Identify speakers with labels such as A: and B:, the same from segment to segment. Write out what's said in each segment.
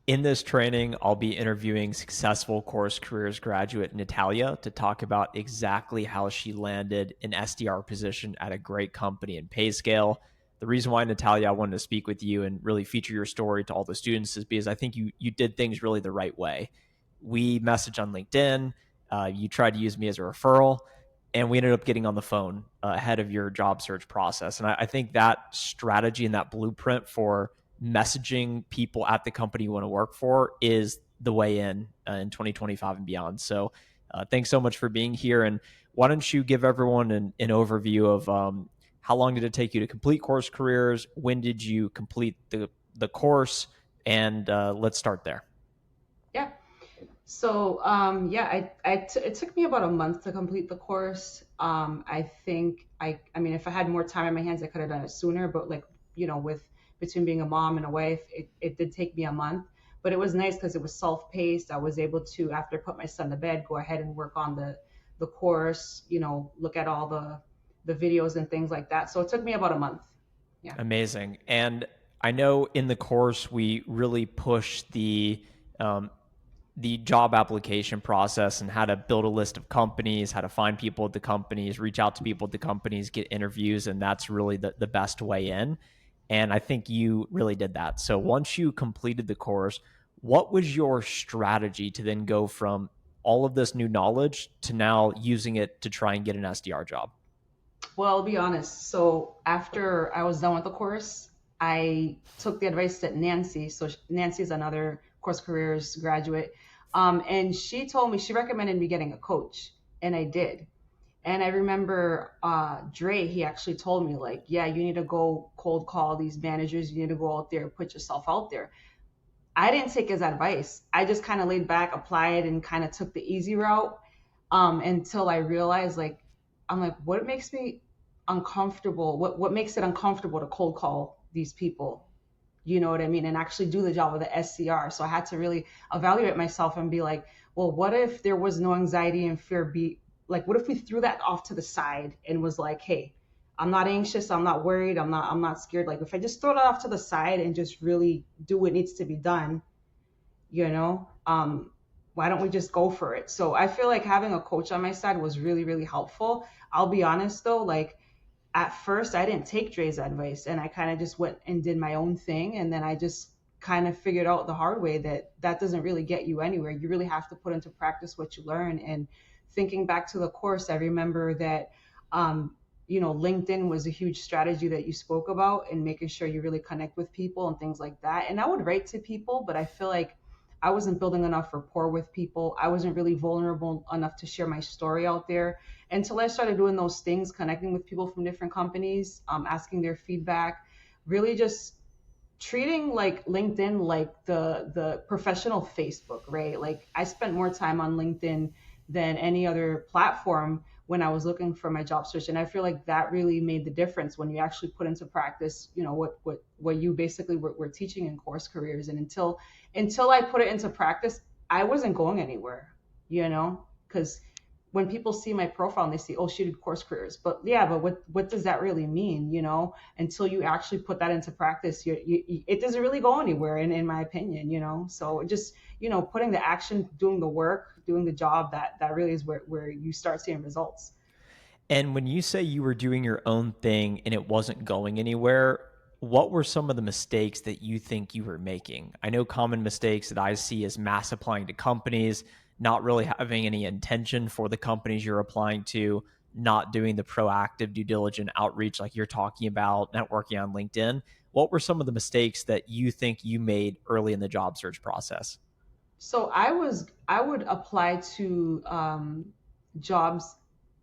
A: In this training, I'll be interviewing successful Course Careers graduate Natalia to talk about exactly how she landed an SDR position at a great company in PayScale. The reason why, Natalia, I wanted to speak with you and really feature your story to all the students is because I think you did things really the right way. We messaged on LinkedIn. You tried to use me as a referral, and we ended up getting on the phone ahead of your job search process. And I think that strategy and that blueprint for messaging people at the company you want to work for is the way in 2025 and beyond. So thanks so much for being here. And why don't you give everyone an overview of how long did it take you to complete Course Careers? When did you complete the course? And let's start there.
B: Yeah. So, it took me about a month to complete the course. I think I mean, if I had more time in my hands, I could have done it sooner. But like, with between being a mom and a wife, it did take me a month. But it was nice because it was self-paced. I was able to, after I put my son to bed, go ahead and work on the course. Look at all the videos and things like that. So it took me about a month. Yeah.
A: Amazing. And I know in the course we really push um, the job application process and how to build a list of companies, how to find people at the companies, reach out to people at the companies, get interviews, and that's really the best way in. And I think you really did that. So once you completed the course, what was your strategy to then go from all of this new knowledge to now using it to try and get an SDR job?
B: Well, I'll be honest. So after I was done with the course, I took the advice that Nancy is another Course Careers graduate, and she told me she recommended me getting a coach, and I did. And I remember Dre, he actually told me like, yeah, you need to go cold call these managers. You need to go out there, put yourself out there. I didn't take his advice. I just kind of laid back, applied, and kind of took the easy route until I realized like I'm like, what makes me uncomfortable? What makes it uncomfortable to cold call these people? You know what I mean? And actually do the job of the SCR. So I had to really evaluate myself and be like, well, what if there was no anxiety and fear? Be like, what if we threw that off to the side and was like, hey, I'm not anxious, I'm not worried, I'm not scared. Like if I just throw it off to the side and just really do what needs to be done, you know why don't we just go for it? So I feel like having a coach on my side was really, really helpful. I'll be honest though, like at first I didn't take Dre's advice and I kind of just went and did my own thing, and then I just kind of figured out the hard way that that doesn't really get you anywhere. You really have to put into practice what you learn. And thinking back to the course, I remember that LinkedIn was a huge strategy that you spoke about, and making sure you really connect with people and things like that. And I would write to people, but I feel like I wasn't building enough rapport with people. I wasn't really vulnerable enough to share my story out there until I started doing those things, connecting with people from different companies, asking their feedback, really just treating like LinkedIn like the professional Facebook, right? Like I spent more time on LinkedIn than any other platform when I was looking for my job search. And I feel like that really made the difference when you actually put into practice, what you basically were teaching in Course Careers. And until I put it into practice, I wasn't going anywhere, because when people see my profile and they see, oh, she did Course Careers, but yeah, but what does that really mean? Until you actually put that into practice, it doesn't really go anywhere, in my opinion. So just putting the action, doing the work, doing the job, that really is where you start seeing results.
A: And when you say you were doing your own thing and it wasn't going anywhere, what were some of the mistakes that you think you were making? I know common mistakes that I see is mass applying to companies, not really having any intention for the companies you're applying to, not doing the proactive due diligent outreach like you're talking about, networking on LinkedIn. What were some of the mistakes that you think you made early in the job search process?
B: So I would apply to jobs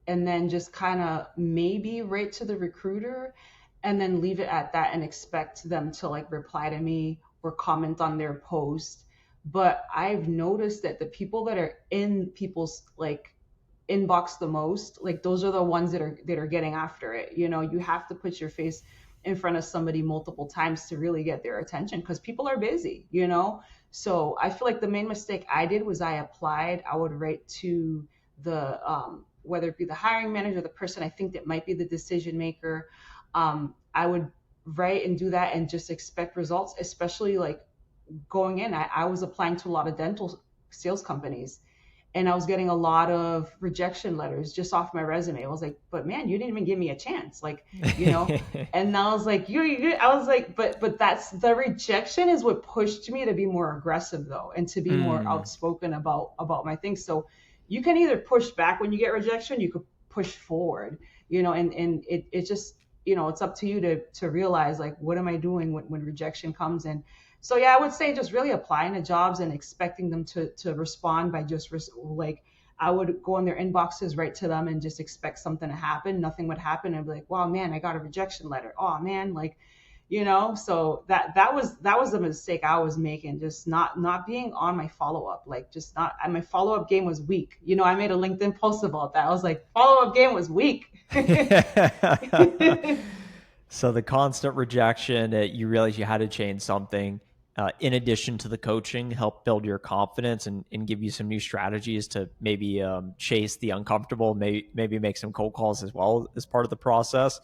B: and then just kind of maybe write to the recruiter and then leave it at that and expect them to like reply to me or comment on their post. But I've noticed that the people that are in people's like inbox the most, like those are the ones that are getting after it. You have to put your face in front of somebody multiple times to really get their attention because people are busy. So I feel like the main mistake I did was I applied. I would write to the whether it be the hiring manager, the person I think that might be the decision maker. I would write and do that and just expect results, especially like going in, I was applying to a lot of dental sales companies, and I was getting a lot of rejection letters just off my resume. I was like, but man, you didn't even give me a chance, like, you know. And I was like, I was like, but that's the rejection is what pushed me to be more aggressive though, and to be more
A: Mm.
B: outspoken about my things. So you can either push back when you get rejection, you could push forward, and it just, it's up to you to realize, like, what am I doing when rejection comes in. So yeah, I would say just really applying to jobs and expecting them to respond by just like, I would go in their inboxes, write to them, and just expect something to happen. Nothing would happen, and be like, "Wow, man, I got a rejection letter. Oh man, like, So that was the mistake I was making, just not being on my follow up, like just not. And my follow up game was weak. I made a LinkedIn post about that. I was like, follow up game was weak.
A: So the constant rejection, you realize you had to change something. In addition to the coaching, help build your confidence and give you some new strategies to maybe chase the uncomfortable, maybe make some cold calls as well as part of the process.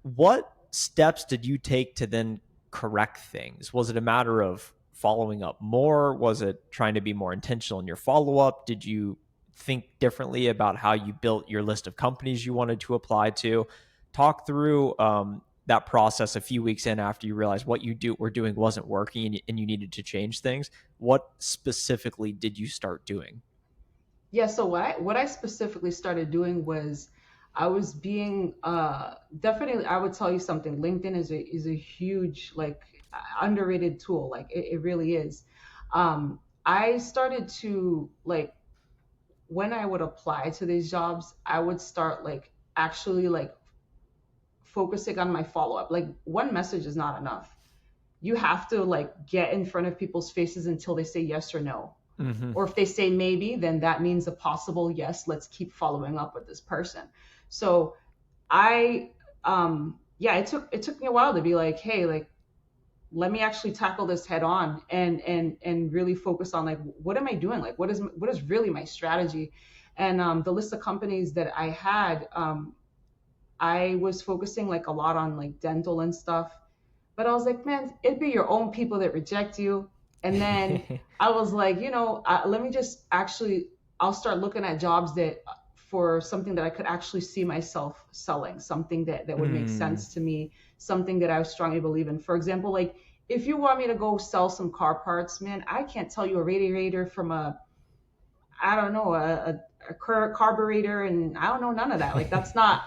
A: What steps did you take to then correct things? Was it a matter of following up more? Was it trying to be more intentional in your follow up? Did you think differently about how you built your list of companies you wanted to apply to? Talk through that process a few weeks in after you realized what were doing wasn't working and you needed to change things. What specifically did you start doing?
B: Yeah, so what I specifically started doing was, I was being definitely, I would tell you something. LinkedIn is a huge, like, underrated tool. Like, it really is. I started to, like, when I would apply to these jobs, I would start, like, actually, like, focusing on my follow up. Like, one message is not enough. You have to, like, get in front of people's faces until they say yes or no.
A: Mm-hmm.
B: Or if they say maybe, then that means a possible yes. Let's keep following up with this person. So I, yeah, it took me a while to be like, hey, like, let me actually tackle this head on, and really focus on, like, what am I doing? Like, what is really my strategy? And the list of companies that I had, I was focusing, like, a lot on, like, dental and stuff. But I was like, man, it'd be your own people that reject you. And then I was like, let me just actually, I'll start looking at jobs that, for something that I could actually see myself selling, something that would make
A: Mm.
B: sense to me, something that I strongly believe in. For example, like, if you want me to go sell some car parts, man, I can't tell you a radiator from a, I don't know, a carburetor, and I don't know none of that. Like, that's not,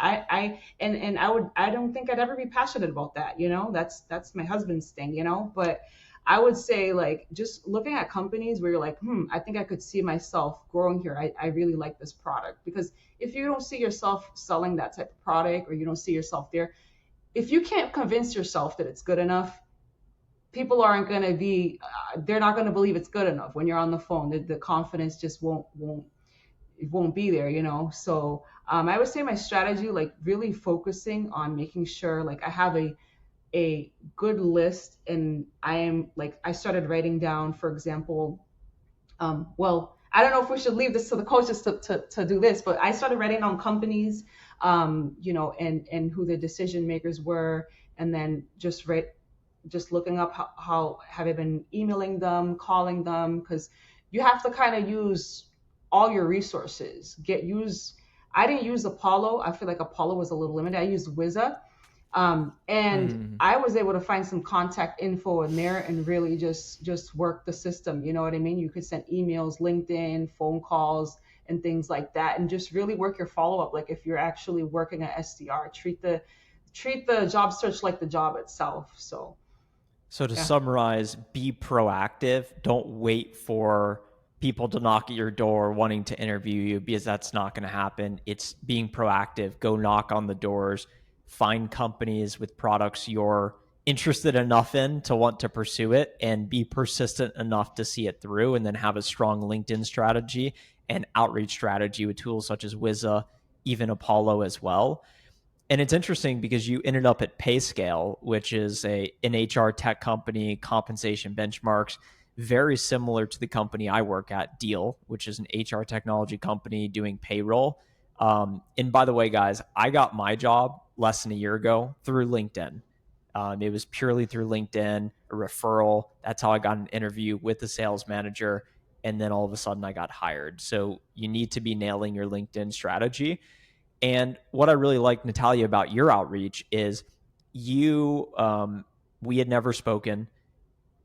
B: and I don't think I'd ever be passionate about that. That's my husband's thing. But I would say, like, just looking at companies where you're like, I think I could see myself growing here. I really like this product. Because if you don't see yourself selling that type of product, or you don't see yourself there, if you can't convince yourself that it's good enough, people aren't going to be, they're not going to believe it's good enough when you're on the phone. The confidence just won't be there, So I would say my strategy, like, really focusing on making sure, like, I have a good list, and I started writing down, for example, well, I don't know if we should leave this to the coaches to do this, but I started writing down companies, and who the decision makers were, and then just looking up how have I been emailing them, calling them, because you have to kind of use all your resources. I didn't use Apollo. I feel like Apollo was a little limited. I used Wiza, and
A: Mm.
B: I was able to find some contact info in there, and really just work the system. You know what I mean? You could send emails, LinkedIn, phone calls, and things like that, and just really work your follow up. Like, if you're actually working at SDR, treat the job search like the job itself. So
A: So to
B: yeah.
A: summarize, be proactive. Don't wait for people to knock at your door wanting to interview you, because that's not going to happen. It's being proactive. Go knock on the doors, find companies with products you're interested enough in to want to pursue it, and be persistent enough to see it through, and then have a strong LinkedIn strategy and outreach strategy with tools such as Wiza, even Apollo as well. And it's interesting because you ended up at PayScale, which is an HR tech company, compensation benchmarks, very similar to the company I work at, Deal, which is an HR technology company doing payroll. And by the way, guys, I got my job less than a year ago through LinkedIn. It was purely through LinkedIn, a referral. That's how I got an interview with the sales manager. And then all of a sudden I got hired. So you need to be nailing your LinkedIn strategy. And what I really like, Natalia, about your outreach is we had never spoken.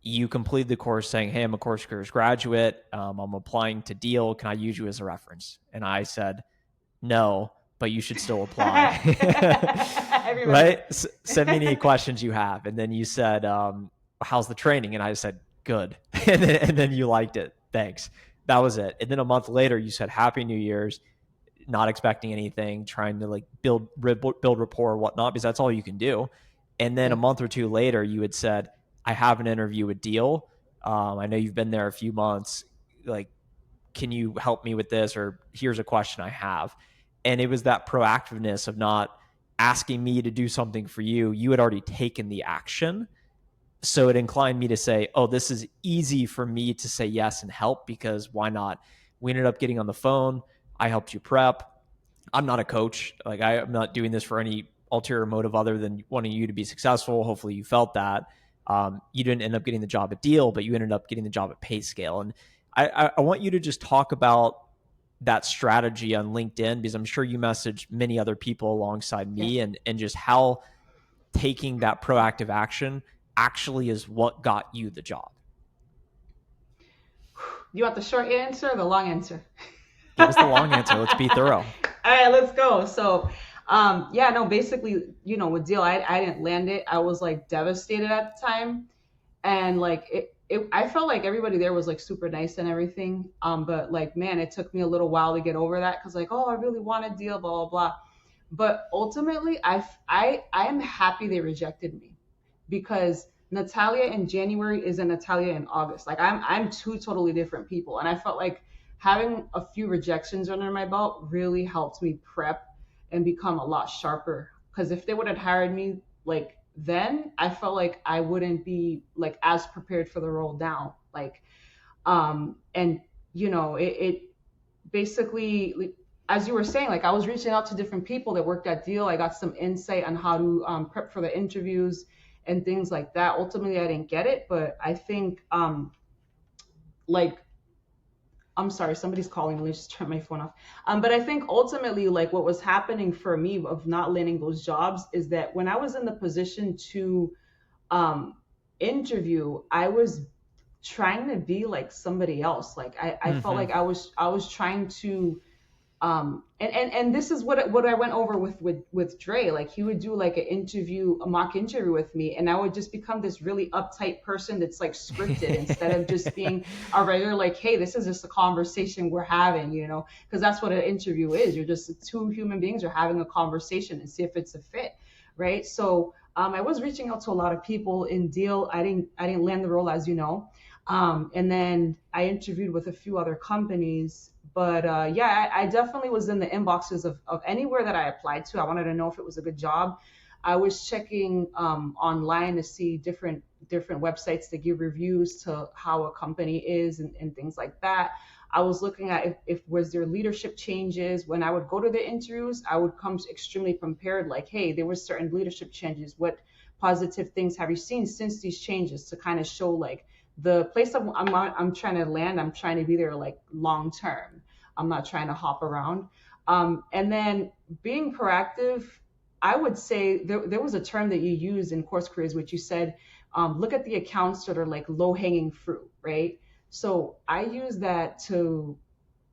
A: You completed the course saying, "Hey, I'm a CourseCareers graduate. I'm applying to deal. Can I use you as a reference?" And I said, "No, but you should still apply."
B: I
A: Right?
B: remember.
A: Send me any questions you have. And then you said, "How's the training?" And I said, "Good." And then you liked it. Thanks. That was it. And then a month later, you said, "Happy New Year's." Not expecting anything, trying to like build rapport or whatnot, because that's all you can do. And then a
B: Yeah.
A: month or two later, you had said, "I have an interview with Deal. I know you've been there a few months. Like, can you help me with this? Or here's a question I have." And it was that proactiveness of not asking me to do something for you. You had already taken the action. So it inclined me to say, "Oh, this is easy for me to say yes and help, because why not?" We ended up getting on the phone. I helped you prep. I'm not a coach. Like, I'm not doing this for any ulterior motive other than wanting you to be successful. Hopefully you felt that. You didn't end up getting the job at Deal, but you ended up getting the job at PayScale. And I want you to just talk about that strategy on LinkedIn, because I'm sure you messaged many other people alongside
B: Yeah.
A: me, and just how taking that proactive action actually is what got you the job.
B: You want the short answer or the long answer?
A: Give us the long answer. Let's be thorough.
B: All right, let's go. So, yeah, no, basically, with Deal, I didn't land it. I was like devastated at the time, and like I felt like everybody there was like super nice and everything. But like, man, it took me a little while to get over that because like, oh, I really want a deal, blah blah blah. But ultimately, I am happy they rejected me because Natalia in January isn't Natalia in August. Like I'm two totally different people, and I felt like having a few rejections under my belt really helped me prep and become a lot sharper. Because if they would have hired me like then, I felt like I wouldn't be like as prepared for the role now. Like, and it basically like, as you were saying, like I was reaching out to different people that worked at Deal. I got some insight on how to prep for the interviews and things like that. Ultimately, I didn't get it, but I think like I'm sorry, somebody's calling me. Let me just turn my phone off. But I think ultimately, like what was happening for me of not landing those jobs is that when I was in the position to um, interview, I was trying to be like somebody else. Like I felt
A: Mm-hmm.
B: like I was trying to and this is what I went over with Dre. Like he would do like a mock interview with me, and I would just become this really uptight person that's like scripted instead of just being a regular like, hey, this is just a conversation we're having, because that's what an interview is. You're just two human beings are having a conversation and see if it's a fit, right? So I was reaching out to a lot of people in Deal. I didn't land the role, as you know. And then I interviewed with a few other companies. But yeah, I definitely was in the inboxes of anywhere that I applied to. I wanted to know if it was a good job. I was checking online to see different websites to give reviews to how a company is and things like that. I was looking at if was there leadership changes. When I would go to the interviews, I would come extremely prepared, like, hey, there was certain leadership changes. What positive things have you seen since these changes to kind of show like the place I'm trying to land, I'm trying to be there like long term. I'm not trying to hop around. And then being proactive, I would say there was a term that you used in CourseCareers, which you said, look at the accounts that are like low hanging fruit, right? So I use that to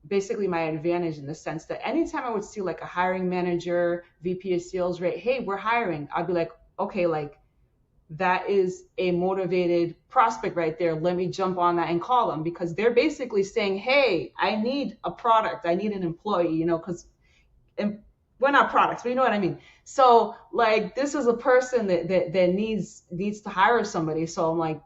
B: basically my advantage in the sense that anytime I would see like a hiring manager, VP of sales, right? Hey, we're hiring. I'd be like, okay, like that is a motivated prospect right there. Let me jump on that and call them because they're basically saying, hey, I need a product. I need an employee, because we're not products, but you know what I mean. So like this is a person that needs to hire somebody. So I'm like,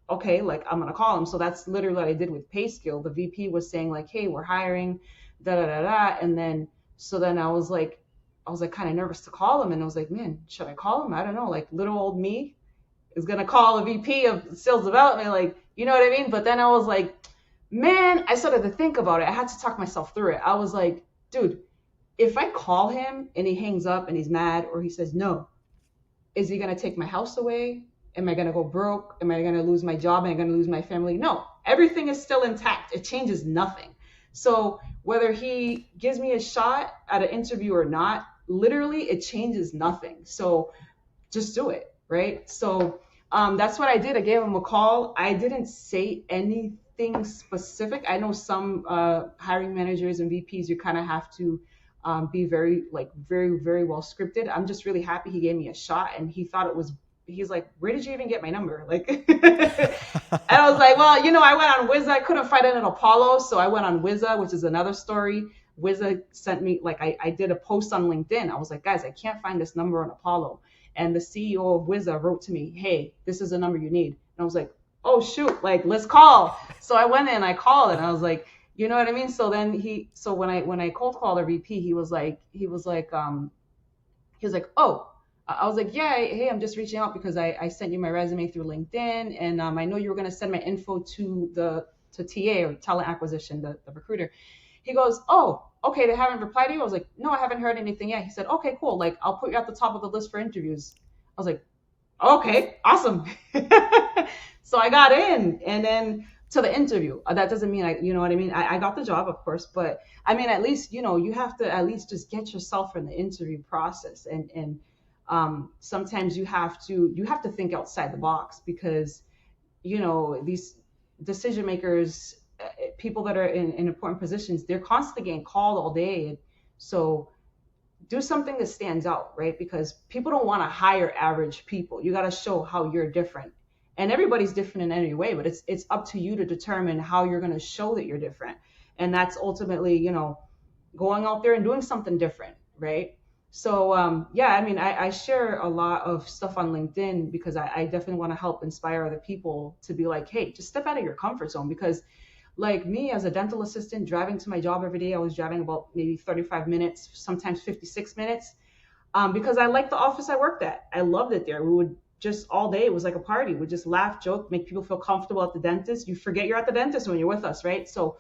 B: okay, like I'm gonna call him. So that's literally what I did with PayScale. The VP was saying like, hey, we're hiring, da da da da. And then so then I was like kind of nervous to call him and I was like, man, should I call him? I don't know. Like little old me is gonna call a VP of sales development, like, you know what I mean? But then I was like, man, I started to think about it. I had to talk myself through it. I was like, dude, if I call him and he hangs up and he's mad or he says no, is he going to take my house away? Am I going to go broke? Am I going to lose my job? Am I going to lose my family? No, everything is still intact. It changes nothing. So whether he gives me a shot at an interview or not, literally it changes nothing. So just do it, right? So that's what I did. I gave him a call. I didn't say anything specific. I know some hiring managers and VPs, you kind of have to be very, like, very, very well scripted. I'm just really happy he gave me a shot, and he thought it was. He's like, "Where did you even get my number?" Like, and I was like, "Well, I went on Wiza. I couldn't find it in Apollo, so I went on Wiza, which is another story." Wiza sent me, like, I did a post on LinkedIn. I was like, "Guys, I can't find this number on Apollo." And the CEO of Wiza wrote to me, "Hey, this is the number you need." And I was like, "Oh shoot, like, let's call." So I went in, I called, and I was like, you know what I mean? So then so when I cold called the VP, he was like, "Oh." I was like, "Yeah, hey, I'm just reaching out because I sent you my resume through LinkedIn, and I know you were gonna send my info to TA, or talent acquisition, the recruiter." He goes, "Oh, okay, they haven't replied to you?" I was like, "No, I haven't heard anything yet." He said, "Okay, cool. Like, I'll put you at the top of the list for interviews." I was like, "Okay, awesome." So I got in, and then to the interview. That doesn't mean you know what I mean? I got the job, of course, but I mean, at least, you have to at least just get yourself in the interview process. And sometimes you have to think outside the box, because these decision makers, people that are in important positions, they're constantly getting called all day. And so do something that stands out, right? Because people don't want to hire average people. You got to show how you're different. And everybody's different in any way, but it's up to you to determine how you're going to show that you're different. And that's ultimately, going out there and doing something different, right? So yeah, I mean, I share a lot of stuff on LinkedIn because I definitely want to help inspire other people to be like, hey, just step out of your comfort zone. Because, like, me as a dental assistant driving to my job every day, I was driving about maybe 35 minutes, sometimes 56 minutes, because I liked the office I worked at. I loved it there. We would just all day, it was like a party. We'd just laugh, joke, make people feel comfortable at the dentist. You forget you're at the dentist when you're with us, right? So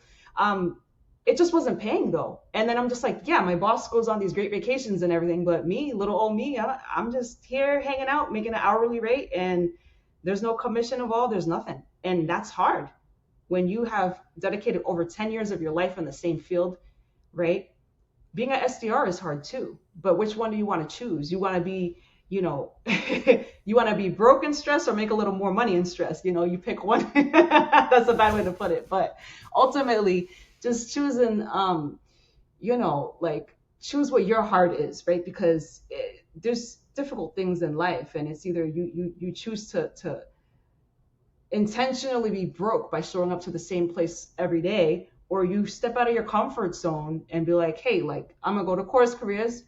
B: it just wasn't paying though. And then I'm just like, yeah, my boss goes on these great vacations and everything, but me, little old me, I'm just here hanging out, making an hourly rate, and there's no commission involved. There's nothing, and that's hard when you have dedicated over 10 years of your life in the same field, right? Being an SDR is hard too, but which one do you want to choose? You want to be, you want to be broke and stressed, or make a little more money and stress? You pick one. That's a bad way to put it, but ultimately, just choosing, like, choose what your heart is, right? Because there's difficult things in life, and it's either you choose to intentionally be broke by showing up to the same place every day, or you step out of your comfort zone and be like, hey, like, I'm gonna go to CourseCareers,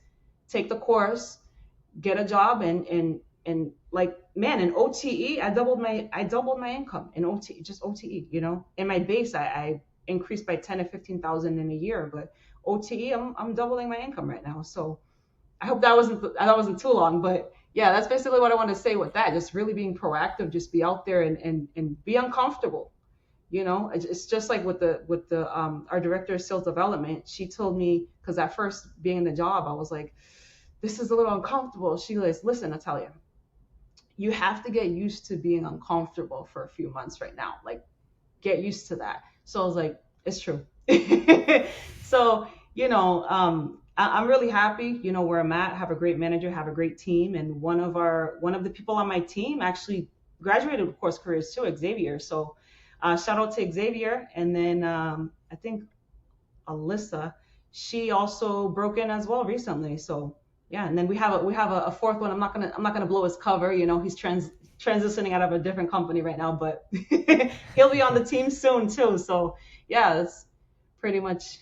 B: take the course, get a job, and like, man, in OTE, I doubled my income in OTE, just OTE, in my base, I increased by 10 to 15,000 in a year, but OTE, I'm doubling my income right now. So I hope that wasn't too long, but yeah, that's basically what I want to say with that. Just really being proactive, just be out there and be uncomfortable. It's just like with the our director of sales development. She told me, because at first, being in the job, I was like, this is a little uncomfortable. She goes, listen, Natalia, you have to get used to being uncomfortable for a few months right now. Like, get used to that. So I was like, it's true. So, I'm really happy, where I'm at. Have a great manager, have a great team. And one of the people on my team actually graduated with CourseCareers too, Xavier. So shout out to Xavier. And then I think Alyssa, she also broke in as well recently. So yeah, and then we have a fourth one. I'm not gonna blow his cover. He's transitioning out of a different company right now, but he'll be on the team soon too. So yeah, that's pretty much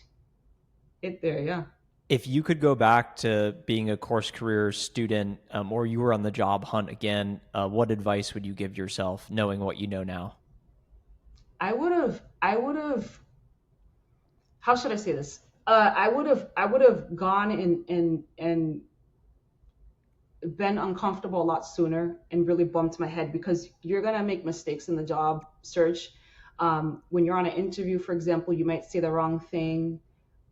B: it there. Yeah.
A: If you could go back to being a CourseCareers student, or you were on the job hunt again, what advice would you give yourself, knowing what you know now?
B: I would have. How should I say this? I would have gone and been uncomfortable a lot sooner and really bumped my head, because you're gonna make mistakes in the job search. When you're on an interview, for example, you might say the wrong thing.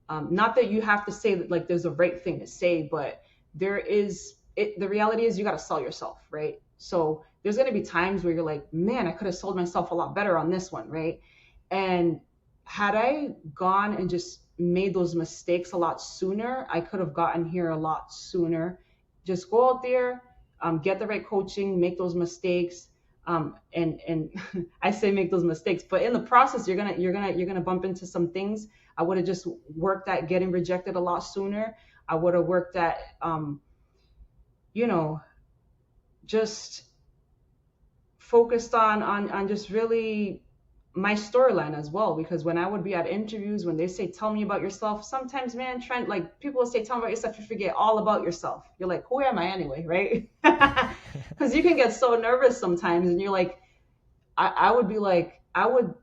B: Not that you have to say that, like, there's a right thing to say, but there is the reality is you got to sell yourself, right? So there's going to be times where you're like, man, I could have sold myself a lot better on this one, right? And had I gone and just made those mistakes a lot sooner, I could have gotten here a lot sooner. Just go out there, get the right coaching, make those mistakes, and I say make those mistakes, but in the process, you're gonna bump into some things. I would have just worked at getting rejected a lot sooner. I would have worked at, you know, just focused on just really my storyline as well, because when I would be at interviews, when they say tell me about yourself, sometimes, man, trying, like, people will say tell me about yourself, you forget all about yourself. You're like, who am I anyway, right? Because you can get so nervous sometimes, and you're like, I would be like, I would,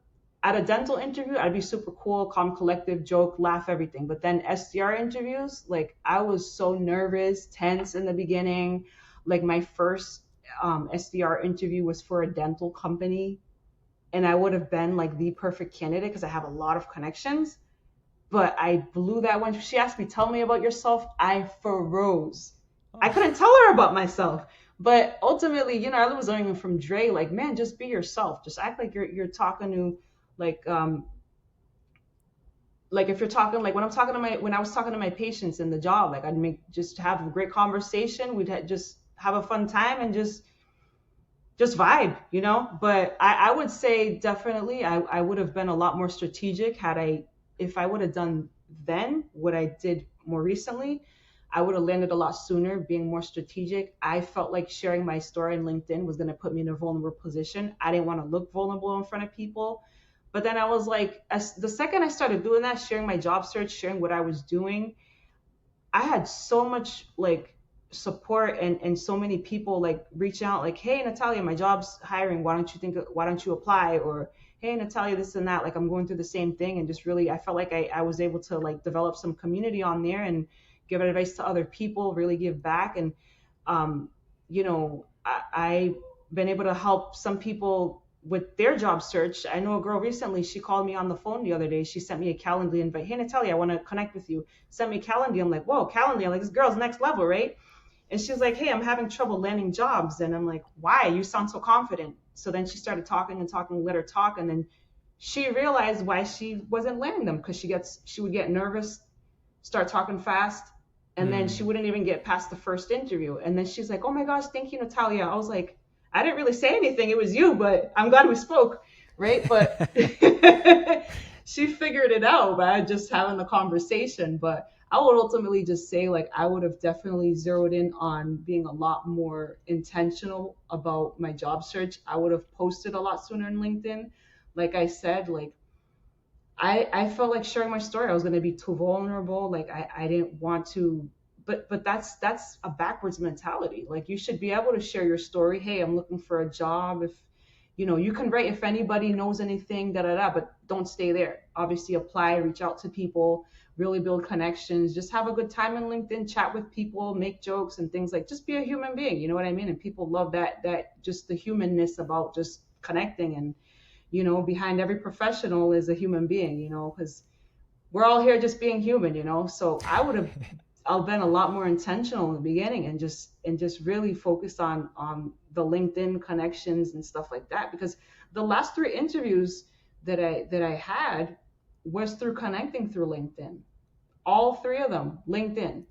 B: at a dental interview, I'd be super cool, calm, collective, joke, laugh, everything. But then SDR interviews, like, I was so nervous, tense in the beginning. Like, my first SDR interview was for a dental company, and I would have been like the perfect candidate because I have a lot of connections. But I blew that one. She asked me, "Tell me about yourself." I froze. I
A: Oh.
B: couldn't tell her about myself. But ultimately, I was learning from Dre, like, man, just be yourself. Just act like you're talking to, like, like, if you're talking, like, when I was talking to my patients in the job, like, I'd make just have a great conversation. Just have a fun time and just vibe. But I would say definitely I would have been a lot more strategic had I if I would have done then what I did more recently. I would have landed a lot sooner, being more strategic. I felt like sharing my story on LinkedIn was going to put me in a vulnerable position. I didn't want to look vulnerable in front of people. But then I was like, as the second I started doing that, sharing my job search, sharing what I was doing, I had so much, like, support, and so many people, like, reach out, like, hey Natalia, my job's hiring, why don't you apply? Or, hey Natalia, this and that, like, I'm going through the same thing. And just really, I felt like I was able to, like, develop some community on there and give advice to other people, really give back. And um, I've been able to help some people with their job search. I know a girl recently, she called me on the phone the other day. She sent me a Calendly invite. Hey Natalia, I want to connect with you. Sent me Calendly. I'm like, whoa, Calendly. I'm like, this girl's next level, right? And she's like, hey, I'm having trouble landing jobs. And I'm like, why? You sound so confident. So then she started talking and talking, let her talk. And then she realized why she wasn't landing them, because she would get nervous, start talking fast, and then she
A: Hmm.
B: wouldn't even get past the first interview. And then she's like, oh my gosh, thank you, Natalia. I was like, I didn't really say anything. It was you, but I'm glad we spoke, right? But she figured it out by just having the conversation. But I would ultimately just say, like, I would have definitely zeroed in on being a lot more intentional about my job search. I would have posted a lot sooner in LinkedIn. Like I said, like, I felt like sharing my story, I was gonna be too vulnerable. Like, I didn't want to, but that's a backwards mentality. Like, you should be able to share your story. Hey, I'm looking for a job. If you can write, if anybody knows anything, da da da, but don't stay there. Obviously apply, reach out to people, really build connections, just have a good time in LinkedIn, chat with people, make jokes and things, like, just be a human being, you know what I mean? And people love that just the humanness about just connecting. And behind every professional is a human being, because we're all here just being human. So I've been a lot more intentional in the beginning, and just really focused on the LinkedIn connections and stuff like that, because the last three interviews that I had was through connecting through LinkedIn. All three of them LinkedIn.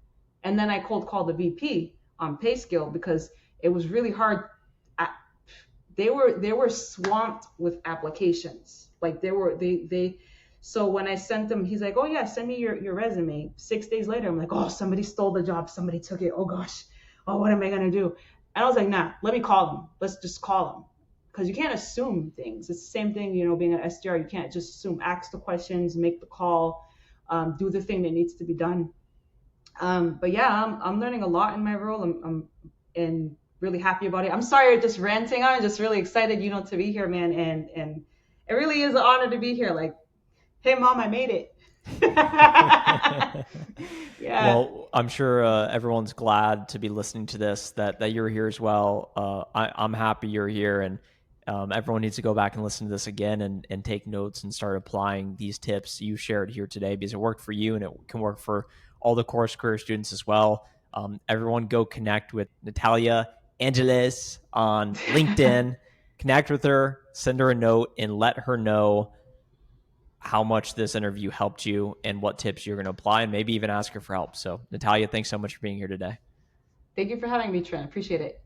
B: And then I cold called the VP on PayScale because it was really hard. They were swamped with applications. Like, they so when I sent them, he's like, oh yeah, send me your resume. 6 days later, I'm like, oh, somebody stole the job, somebody took it, oh gosh, oh, what am I gonna do? And I was like, nah, let me call them, let's just call them, because you can't assume things. It's the same thing, being an SDR, you can't just assume. Ask the questions, make the call, do the thing that needs to be done. But yeah, I'm learning a lot in my role. I'm and really happy about it. I'm sorry, just ranting. I'm just really excited, to be here, man. And it really is an honor to be here. Like, hey, mom, I made it. Yeah.
A: Well, I'm sure everyone's glad to be listening to this, that you're here as well. I'm happy you're here, and everyone needs to go back and listen to this again and take notes and start applying these tips you shared here today, because it worked for you and it can work for all the course career students as well. Everyone go connect with Natalia Angeles on LinkedIn. Connect with her, send her a note, and let her know how much this interview helped you and what tips you're going to apply, and maybe even ask her for help. So, Natalia, thanks so much for being here today.
B: Thank you for having me, Trent. Appreciate it.